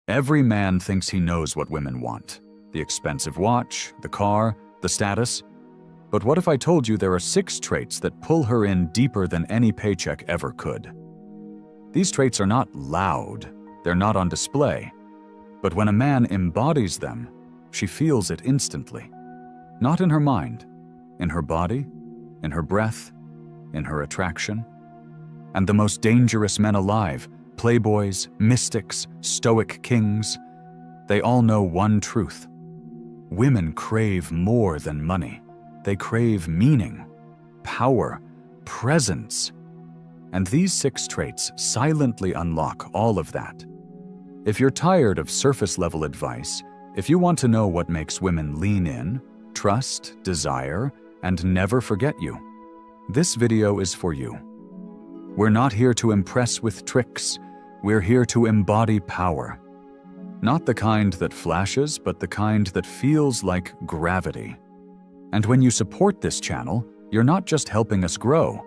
Every man thinks he knows what women want: the expensive watch, the car, the status. But what if I told you there are 6 traits that pull her in deeper than any paycheck ever could? These traits are not loud, they're not on display. But when a man embodies them, she feels it instantly. Not in her mind, in her body, in her breath, in her attraction. And the most dangerous men alive, playboys, mystics, stoic kings, they all know one truth. Women crave more than money. They crave meaning, power, presence. And these 6 traits silently unlock all of that. If you're tired of surface-level advice, if you want to know what makes women lean in, trust, desire, and never forget you, this video is for you. We're not here to impress with tricks. We're here to embody power. Not the kind that flashes, but the kind that feels like gravity. And when you support this channel, you're not just helping us grow.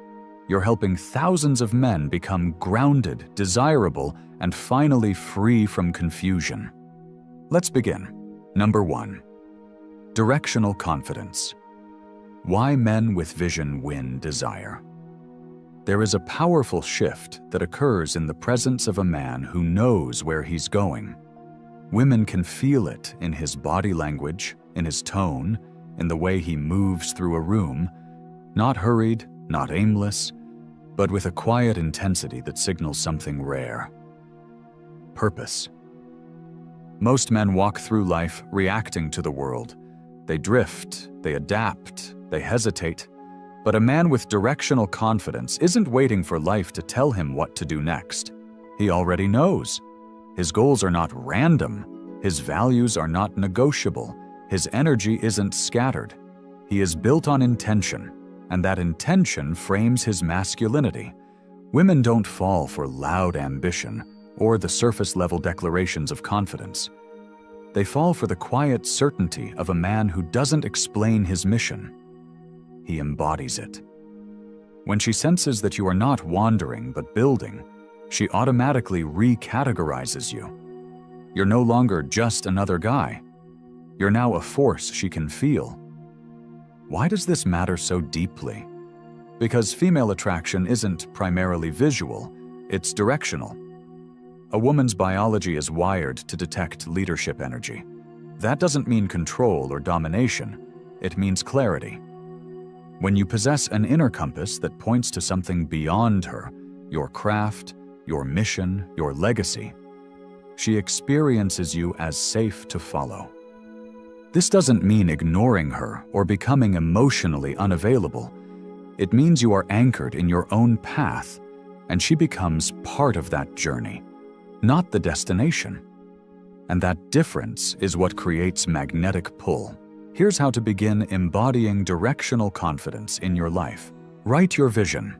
You're helping thousands of men become grounded, desirable, and finally free from confusion. Let's begin. Number 1. Directional confidence. Why men with vision win desire. There is a powerful shift that occurs in the presence of a man who knows where he's going. Women can feel it in his body language, in his tone, in the way he moves through a room, not hurried, not aimless, but with a quiet intensity that signals something rare. Purpose. Most men walk through life reacting to the world. They drift, they adapt, they hesitate. But a man with directional confidence isn't waiting for life to tell him what to do next. He already knows. His goals are not random. His values are not negotiable. His energy isn't scattered. He is built on intention, and that intention frames his masculinity. Women don't fall for loud ambition or the surface-level declarations of confidence. They fall for the quiet certainty of a man who doesn't explain his mission. He embodies it. When she senses that you are not wandering but building, she automatically recategorizes you. You're no longer just another guy. You're now a force she can feel. Why does this matter so deeply? Because female attraction isn't primarily visual, it's directional. A woman's biology is wired to detect leadership energy. That doesn't mean control or domination, it means clarity. When you possess an inner compass that points to something beyond her, your craft, your mission, your legacy, she experiences you as safe to follow. This doesn't mean ignoring her or becoming emotionally unavailable. It means you are anchored in your own path, and she becomes part of that journey, not the destination. And that difference is what creates magnetic pull. Here's how to begin embodying directional confidence in your life. Write your vision.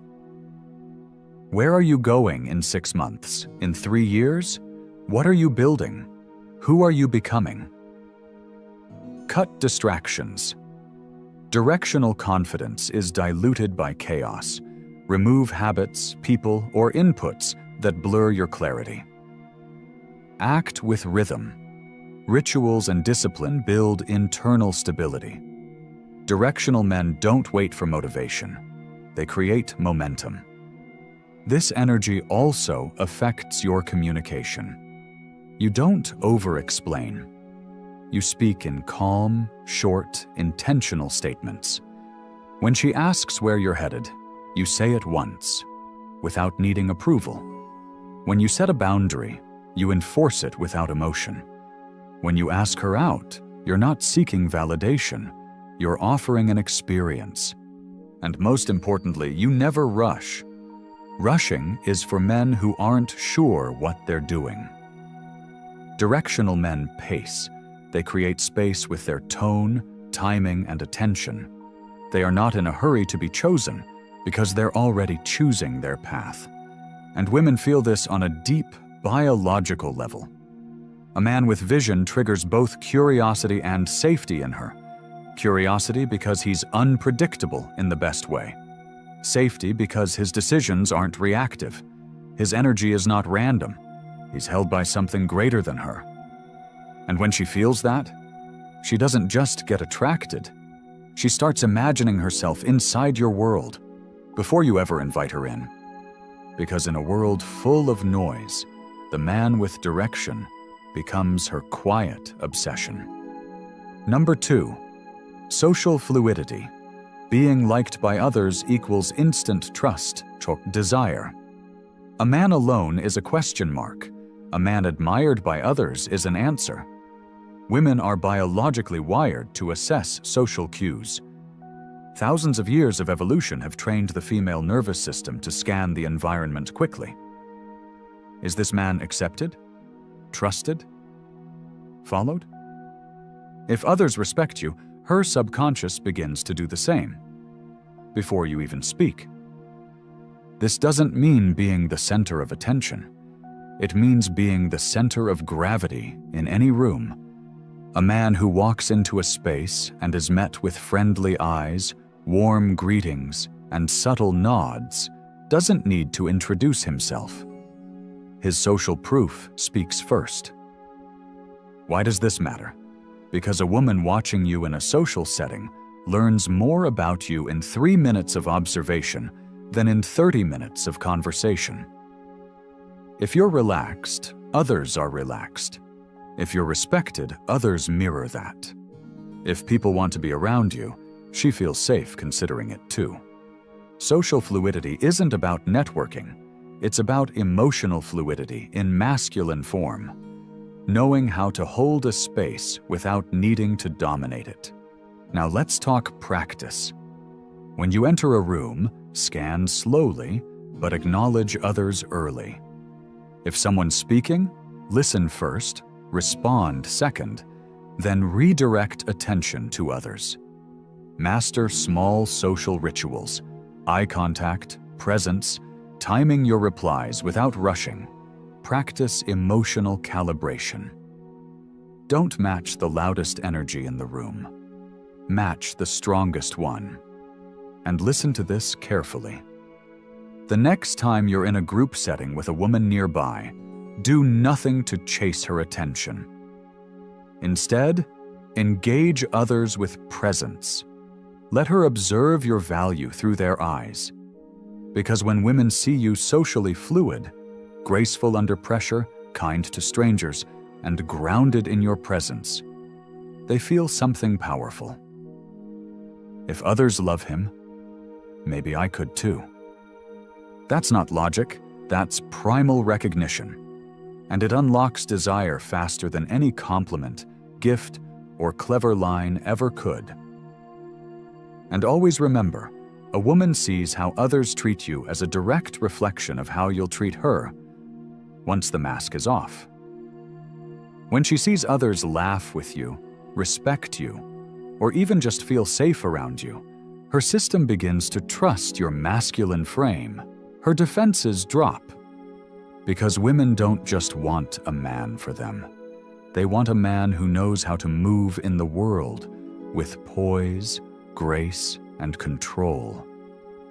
Where are you going in 6 months? In 3 years? What are you building? Who are you becoming? Cut distractions. Directional confidence is diluted by chaos. Remove habits, people, or inputs that blur your clarity. Act with rhythm. Rituals and discipline build internal stability. Directional men don't wait for motivation. They create momentum. This energy also affects your communication. You don't over-explain. You speak in calm, short, intentional statements. When she asks where you're headed, you say it once, without needing approval. When you set a boundary, you enforce it without emotion. When you ask her out, you're not seeking validation, you're offering an experience. And most importantly, you never rush. Rushing is for men who aren't sure what they're doing. Directional men pace. They create space with their tone, timing, and attention. They are not in a hurry to be chosen because they're already choosing their path. And women feel this on a deep, biological level. A man with vision triggers both curiosity and safety in her. Curiosity because he's unpredictable in the best way. Safety because his decisions aren't reactive. His energy is not random. He's held by something greater than her. And when she feels that, she doesn't just get attracted. She starts imagining herself inside your world before you ever invite her in. Because in a world full of noise, the man with direction becomes her quiet obsession. Number 2, social fluidity. Being liked by others equals instant trust, desire. A man alone is a question mark. A man admired by others is an answer. Women are biologically wired to assess social cues. Thousands of years of evolution have trained the female nervous system to scan the environment quickly. Is this man accepted? Trusted? Followed? If others respect you, her subconscious begins to do the same, before you even speak. This doesn't mean being the center of attention. It means being the center of gravity in any room. A man who walks into a space and is met with friendly eyes, warm greetings, and subtle nods doesn't need to introduce himself. His social proof speaks first. Why does this matter? Because a woman watching you in a social setting learns more about you in 3 minutes of observation than in 30 minutes of conversation. If you're relaxed, others are relaxed. If you're respected, others mirror that. If people want to be around you, she feels safe considering it too. Social fluidity isn't about networking. It's about emotional fluidity in masculine form. Knowing how to hold a space without needing to dominate it. Now let's talk practice. When you enter a room, scan slowly, but acknowledge others early. If someone's speaking, listen first, respond second, then redirect attention to others. Master small social rituals, eye contact, presence, timing your replies without rushing. Practice emotional calibration. Don't match the loudest energy in the room. Match the strongest one. And listen to this carefully. The next time you're in a group setting with a woman nearby, do nothing to chase her attention. Instead, engage others with presence. Let her observe your value through their eyes. Because when women see you socially fluid, graceful under pressure, kind to strangers, and grounded in your presence, they feel something powerful. If others love him, maybe I could too. That's not logic, that's primal recognition. And it unlocks desire faster than any compliment, gift, or clever line ever could. And always remember, a woman sees how others treat you as a direct reflection of how you'll treat her once the mask is off. When she sees others laugh with you, respect you, or even just feel safe around you, her system begins to trust your masculine frame. Her defenses drop. Because women don't just want a man for them. They want a man who knows how to move in the world with poise, grace, and control.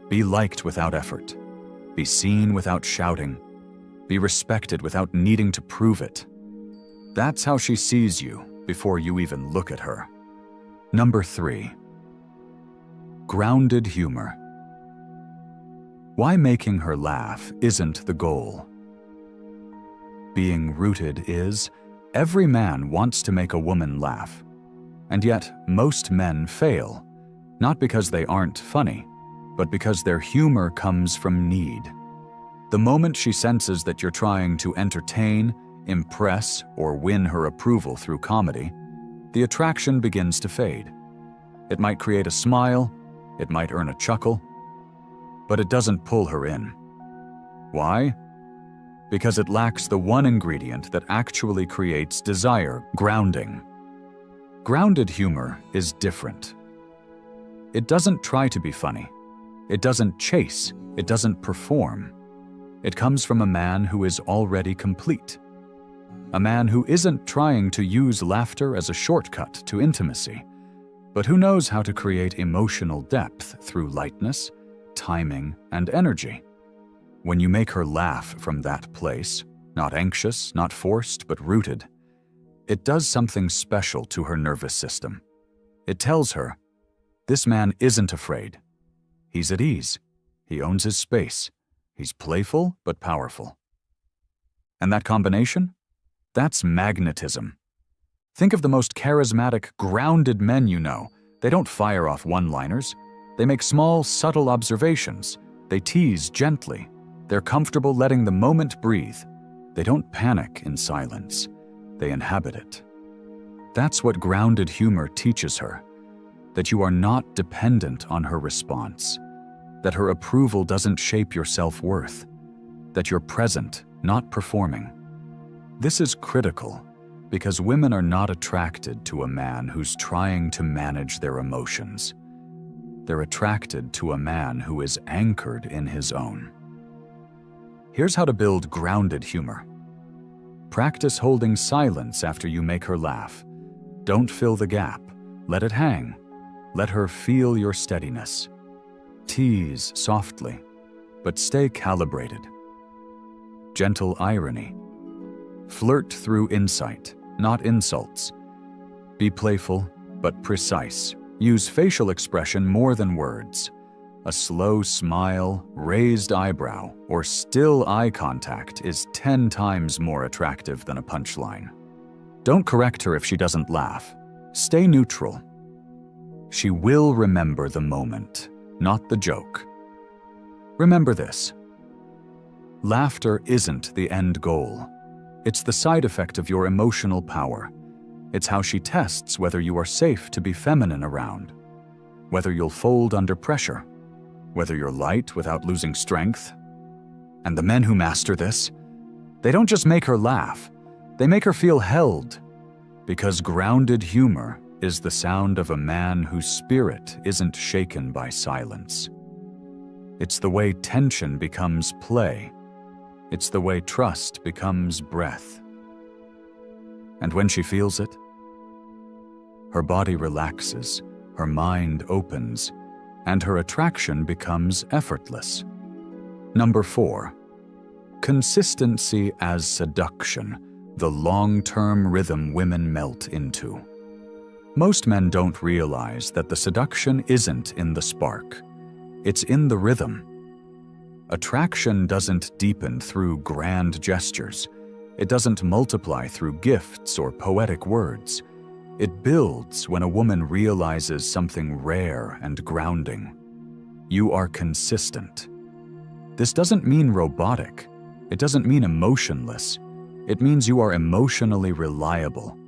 Be liked without effort. Be seen without shouting. Be respected without needing to prove it. That's how she sees you before you even look at her. Number 3. Grounded humor. Why making her laugh isn't the goal. Being rooted is, every man wants to make a woman laugh. And yet, most men fail, not because they aren't funny, but because their humor comes from need. The moment she senses that you're trying to entertain, impress, or win her approval through comedy, the attraction begins to fade. It might create a smile, it might earn a chuckle, but it doesn't pull her in. Why? Because it lacks the one ingredient that actually creates desire, grounding. Grounded humor is different. It doesn't try to be funny. It doesn't chase. It doesn't perform. It comes from a man who is already complete. A man who isn't trying to use laughter as a shortcut to intimacy, but who knows how to create emotional depth through lightness, timing, and energy. When you make her laugh from that place, Not anxious, not forced, but rooted. It does something special to her nervous system. It tells her, this man isn't afraid. He's at ease. He owns his space. He's playful but powerful. And that combination? That's magnetism. Think of the most charismatic, grounded men you know. They don't fire off one-liners. They make small, subtle observations. They tease gently. They're comfortable letting the moment breathe. They don't panic in silence. They inhabit it. That's what grounded humor teaches her. That you are not dependent on her response. That her approval doesn't shape your self-worth. That you're present, not performing. This is critical because women are not attracted to a man who's trying to manage their emotions. They're attracted to a man who is anchored in his own. Here's how to build grounded humor. Practice holding silence after you make her laugh. Don't fill the gap. Let it hang. Let her feel your steadiness. Tease softly, but stay calibrated. Gentle irony. Flirt through insight, not insults. Be playful, but precise. Use facial expression more than words. A slow smile, raised eyebrow, or still eye contact is 10 times more attractive than a punchline. Don't correct her if she doesn't laugh. Stay neutral. She will remember the moment, not the joke. Remember this. Laughter isn't the end goal. It's the side effect of your emotional power. It's how she tests whether you are safe to be feminine around, whether you'll fold under pressure, whether you're light without losing strength. And the men who master this, they don't just make her laugh, they make her feel held, because grounded humor is the sound of a man whose spirit isn't shaken by silence. It's the way tension becomes play. It's the way trust becomes breath. And when she feels it, her body relaxes, her mind opens, and her attraction becomes effortless. Number 4, consistency as seduction, the long-term rhythm women melt into. Most men don't realize that the seduction isn't in the spark. It's in the rhythm. Attraction doesn't deepen through grand gestures. It doesn't multiply through gifts or poetic words. It builds when a woman realizes something rare and grounding. You are consistent. This doesn't mean robotic. It doesn't mean emotionless. It means you are emotionally reliable.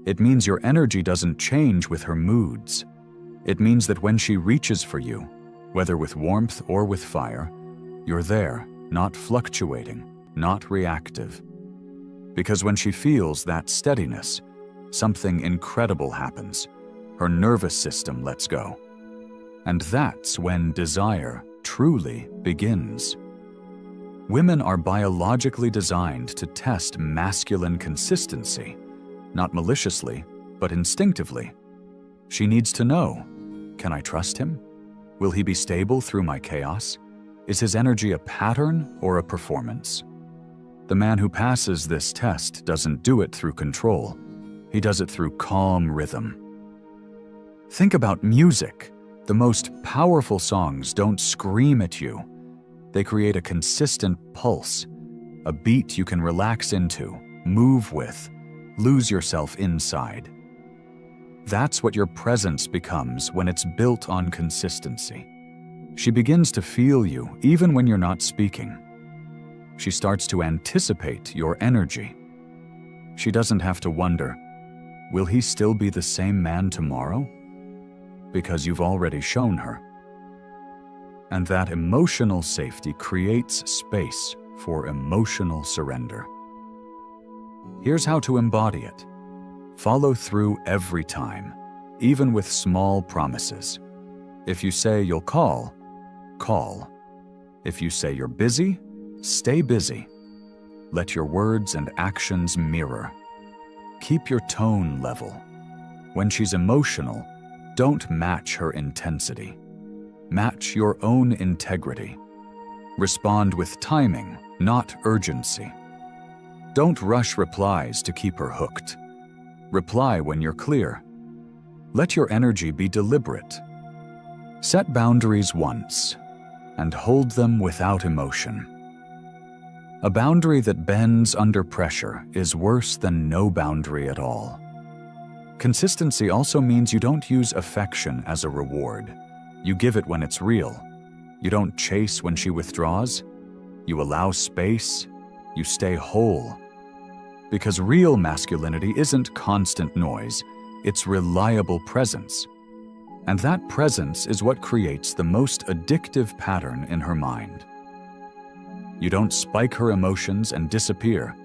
It means your energy doesn't change with her moods. It means that when she reaches for you, whether with warmth or with fire, you're there, not fluctuating, not reactive. Because when she feels that steadiness, something incredible happens. Her nervous system lets go. And that's when desire truly begins. Women are biologically designed to test masculine consistency, not maliciously, but instinctively. She needs to know, can I trust him? Will he be stable through my chaos? Is his energy a pattern or a performance? The man who passes this test doesn't do it through control. He does it through calm rhythm. Think about music. The most powerful songs don't scream at you. They create a consistent pulse, a beat you can relax into, move with, lose yourself inside. That's what your presence becomes when it's built on consistency. She begins to feel you even when you're not speaking. She starts to anticipate your energy. She doesn't have to wonder, will he still be the same man tomorrow? Because you've already shown her. And that emotional safety creates space for emotional surrender. Here's how to embody it. Follow through every time, even with small promises. If you say you'll call, call. If you say you're busy, stay busy. Let your words and actions mirror. Keep your tone level. When she's emotional, don't match her intensity. Match your own integrity. Respond with timing, not urgency. Don't rush replies to keep her hooked. Reply when you're clear. Let your energy be deliberate. Set boundaries once, and hold them without emotion. A boundary that bends under pressure is worse than no boundary at all. Consistency also means you don't use affection as a reward. You give it when it's real. You don't chase when she withdraws. You allow space. You stay whole. Because real masculinity isn't constant noise, it's reliable presence. And that presence is what creates the most addictive pattern in her mind. You don't spike her emotions and disappear.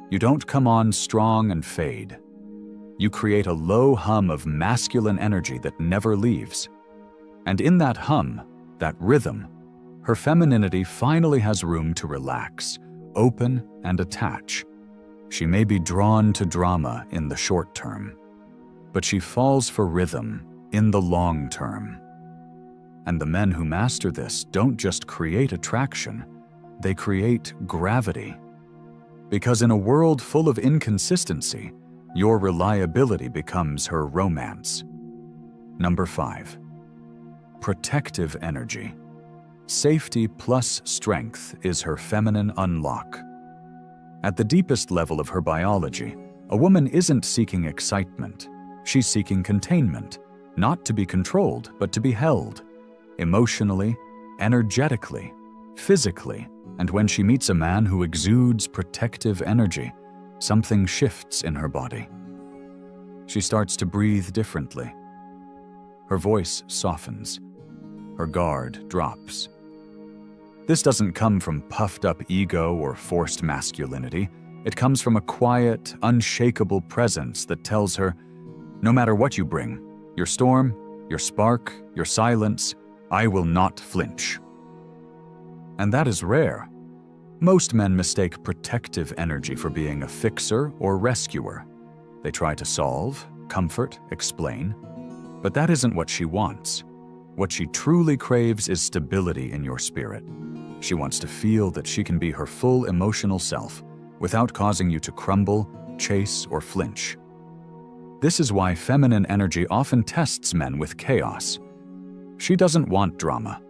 You don't come on strong and fade. You create a low hum of masculine energy that never leaves. And in that hum, that rhythm, her femininity finally has room to relax, open, and attach. She may be drawn to drama in the short term, but she falls for rhythm in the long term. And the men who master this don't just create attraction, they create gravity. Because in a world full of inconsistency, your reliability becomes her romance. Number 5. Protective energy. Safety plus strength is her feminine unlock. At the deepest level of her biology, a woman isn't seeking excitement. She's seeking containment, not to be controlled, but to be held, emotionally, energetically, physically. And when she meets a man who exudes protective energy, something shifts in her body. She starts to breathe differently. Her voice softens. Her guard drops. This doesn't come from puffed-up ego or forced masculinity. It comes from a quiet, unshakable presence that tells her, no matter what you bring, your storm, your spark, your silence, I will not flinch. And that is rare. Most men mistake protective energy for being a fixer or rescuer. They try to solve, comfort, explain. But that isn't what she wants. What she truly craves is stability in your spirit. She wants to feel that she can be her full emotional self without causing you to crumble, chase, or flinch. This is why feminine energy often tests men with chaos. She doesn't want drama.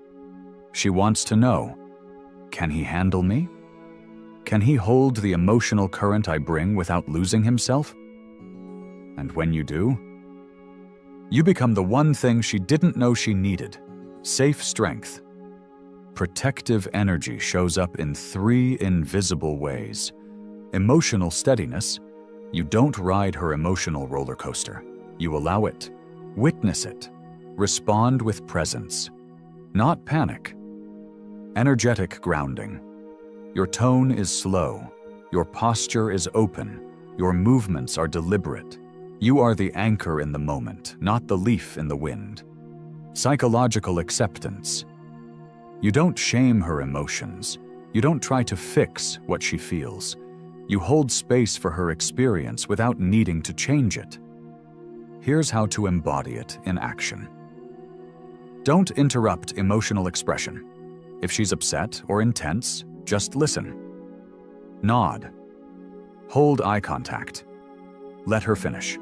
She wants to know, can he handle me? Can he hold the emotional current I bring without losing himself? And when you do, you become the one thing she didn't know she needed: safe strength. Protective energy shows up in 3 invisible ways. Emotional steadiness. You don't ride her emotional roller coaster. You allow it, witness it, respond with presence, not panic. Energetic grounding. Your tone is slow. Your posture is open. Your movements are deliberate. You are the anchor in the moment, not the leaf in the wind. Psychological acceptance. You don't shame her emotions. You don't try to fix what she feels. You hold space for her experience without needing to change it. Here's how to embody it in action. Don't interrupt emotional expression. If she's upset or intense, just listen. Nod. Hold eye contact. Let her finish.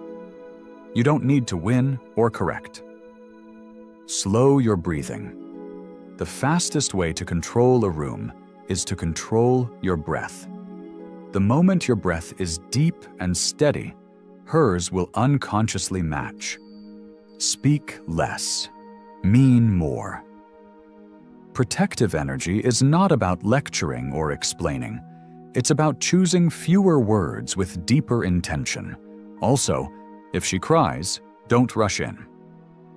You don't need to win or correct. Slow your breathing. The fastest way to control a room is to control your breath. The moment your breath is deep and steady, hers will unconsciously match. Speak less. Mean more. Protective energy is not about lecturing or explaining. It's about choosing fewer words with deeper intention. Also, if she cries, don't rush in.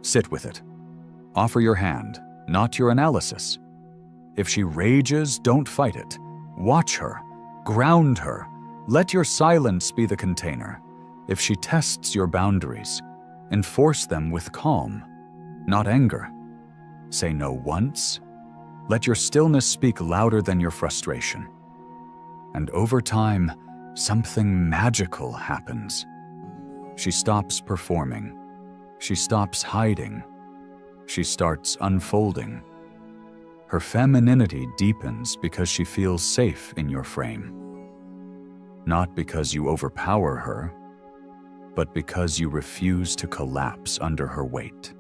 Sit with it. Offer your hand, not your analysis. If she rages, don't fight it. Watch her. Ground her. Let your silence be the container. If she tests your boundaries, enforce them with calm, not anger. Say no once. Let your stillness speak louder than your frustration. And over time, something magical happens. She stops performing. She stops hiding. She starts unfolding. Her femininity deepens because she feels safe in your frame. not because you overpower her, but because you refuse to collapse under her weight.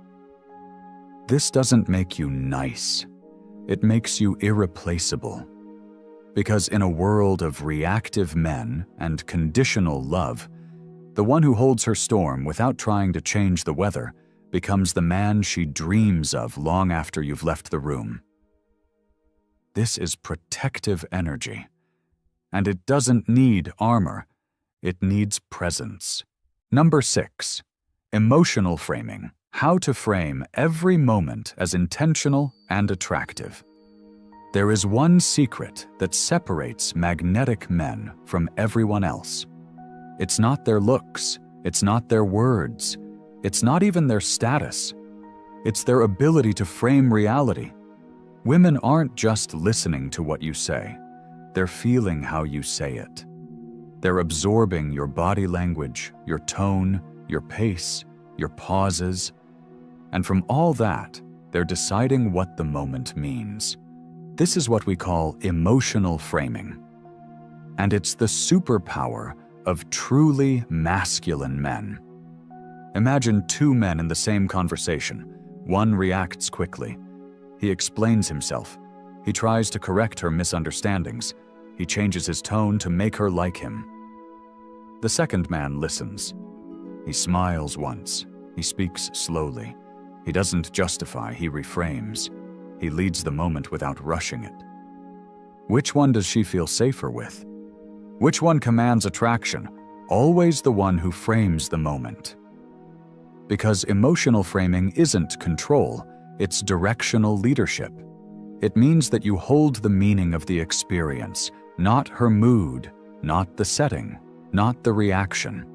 This doesn't make you nice. It makes you irreplaceable. Because in a world of reactive men and conditional love, the one who holds her storm without trying to change the weather becomes the man she dreams of long after you've left the room. This is protective energy. And it doesn't need armor. It needs presence. Number 6, emotional framing. How to frame every moment as intentional and attractive. There is one secret that separates magnetic men from everyone else. It's not their looks, it's not their words, it's not even their status. It's their ability to frame reality. Women aren't just listening to what you say, they're feeling how you say it. They're absorbing your body language, your tone, your pace, your pauses, and from all that, they're deciding what the moment means. This is what we call emotional framing. And it's the superpower of truly masculine men. Imagine two men in the same conversation. One reacts quickly. He explains himself. He tries to correct her misunderstandings. He changes his tone to make her like him. The second man listens. He smiles once. He speaks slowly. He doesn't justify, he reframes. He leads the moment without rushing it. Which one does she feel safer with? Which one commands attraction? Always the one who frames the moment. Because emotional framing isn't control, it's directional leadership. It means that you hold the meaning of the experience, not her mood, not the setting, not the reaction.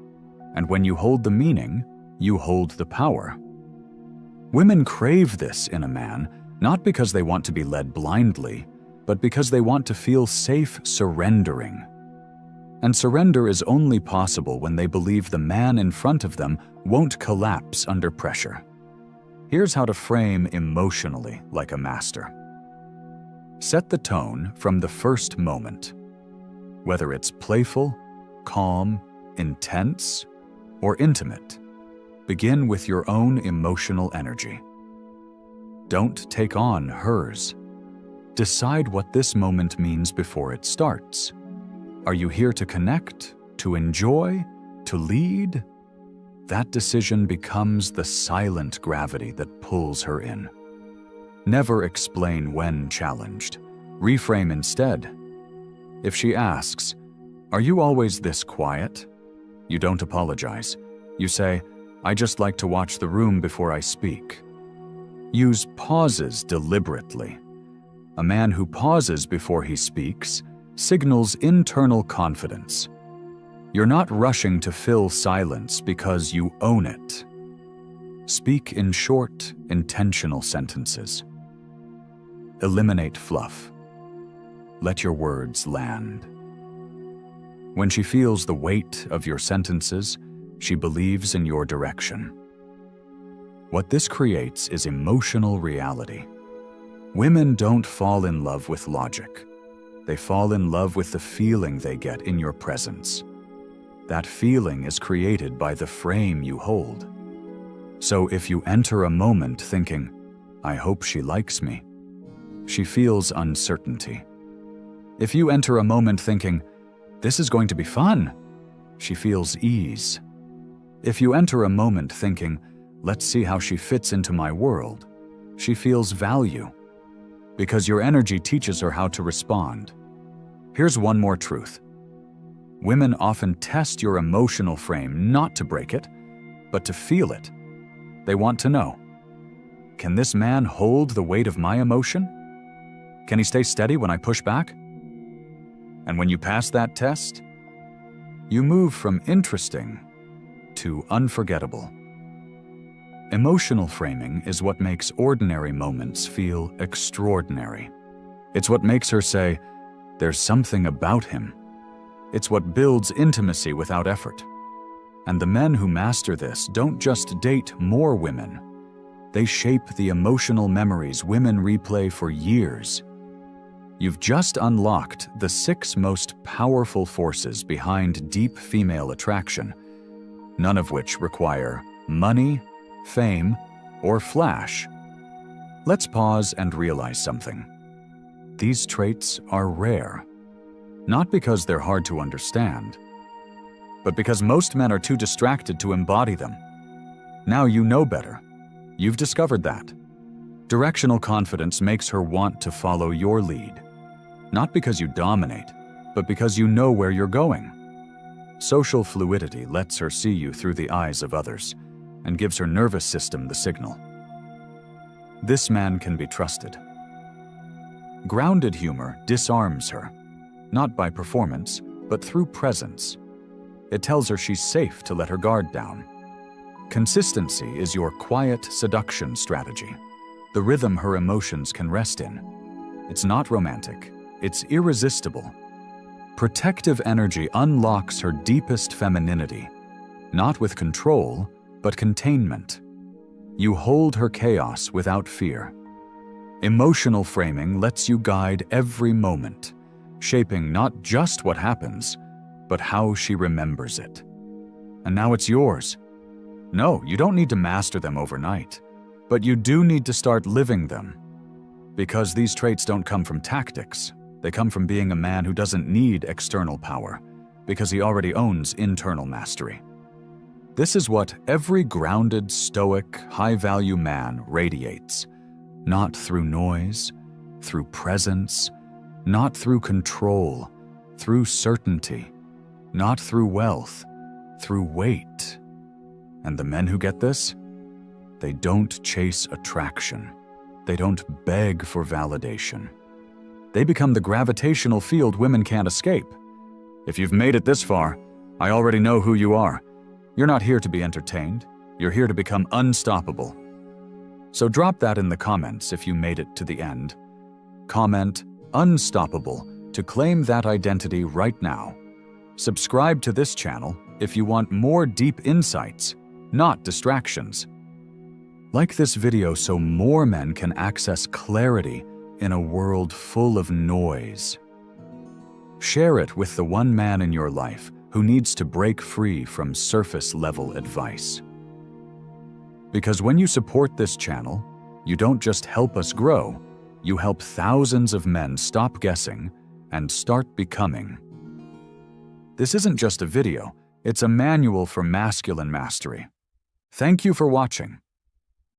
And when you hold the meaning, you hold the power. Women crave this in a man, not because they want to be led blindly, but because they want to feel safe surrendering. And surrender is only possible when they believe the man in front of them won't collapse under pressure. Here's how to frame emotionally like a master. Set the tone from the first moment. Whether it's playful, calm, intense, or intimate, begin with your own emotional energy. Don't take on hers. Decide what this moment means before it starts. Are you here to connect, to enjoy, to lead? That decision becomes the silent gravity that pulls her in. Never explain when challenged. Reframe instead. If she asks, "Are you always this quiet?" You don't apologize. You say, "I just like to watch the room before I speak." Use pauses deliberately. A man who pauses before he speaks signals internal confidence. You're not rushing to fill silence because you own it. Speak in short, intentional sentences. Eliminate fluff. Let your words land. When she feels the weight of your sentences, she believes in your direction. What this creates is emotional reality. Women don't fall in love with logic. They fall in love with the feeling they get in your presence. That feeling is created by the frame you hold. So if you enter a moment thinking, "I hope she likes me," she feels uncertainty. If you enter a moment thinking, "This is going to be fun," she feels ease. If you enter a moment thinking, "Let's see how she fits into my world," she feels value. Because your energy teaches her how to respond. Here's one more truth. Women often test your emotional frame not to break it, but to feel it. They want to know, can this man hold the weight of my emotion? Can he stay steady when I push back? And when you pass that test, you move from interesting to unforgettable. Emotional framing is what makes ordinary moments feel extraordinary. It's what makes her say, "There's something about him." It's what builds intimacy without effort. And the men who master this don't just date more women. They shape the emotional memories women replay for years. You've just unlocked the 6 most powerful forces behind deep female attraction, none of which require money, fame, or flash. Let's pause and realize something. These traits are rare, not because they're hard to understand, but because most men are too distracted to embody them. Now you know better. You've discovered that. Directional confidence makes her want to follow your lead, not because you dominate, but because you know where you're going. Social fluidity lets her see you through the eyes of others and gives her nervous system the signal. This man can be trusted. Grounded humor disarms her, not by performance, but through presence. It tells her she's safe to let her guard down. Consistency is your quiet seduction strategy, the rhythm her emotions can rest in. It's not romantic, it's irresistible. Protective energy unlocks her deepest femininity, not with control, but containment. You hold her chaos without fear. Emotional framing lets you guide every moment, shaping not just what happens, but how she remembers it. And now it's yours. No, you don't need to master them overnight, but you do need to start living them. Because these traits don't come from tactics, they come from being a man who doesn't need external power, because he already owns internal mastery. This is what every grounded, stoic, high-value man radiates, not through noise, through presence, not through control, through certainty, not through wealth, through weight. And the men who get this? They don't chase attraction. They don't beg for validation. They become the gravitational field women can't escape. If you've made it this far, I already know who you are. You're not here to be entertained. You're here to become unstoppable. So drop that in the comments if you made it to the end. Comment "unstoppable" to claim that identity right now. Subscribe to this channel if you want more deep insights, not distractions. Like this video so more men can access clarity in a world full of noise. Share it with the one man in your life who needs to break free from surface-level advice. Because when you support this channel, you don't just help us grow, you help thousands of men stop guessing and start becoming. This isn't just a video, it's a manual for masculine mastery. Thank you for watching.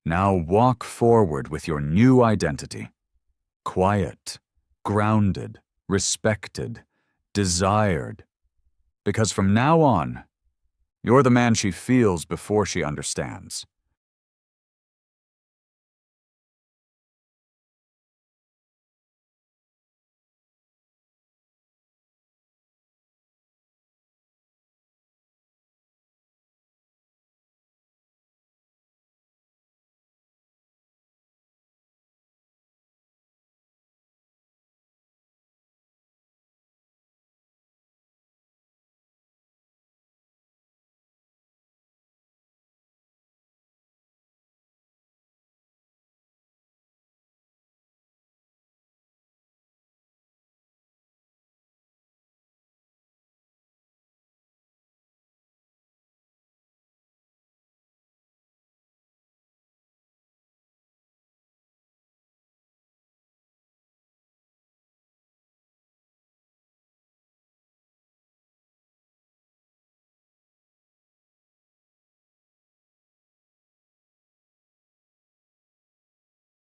Now walk forward with your new identity. Quiet, grounded, respected, desired. Because from now on, you're the man she feels before she understands.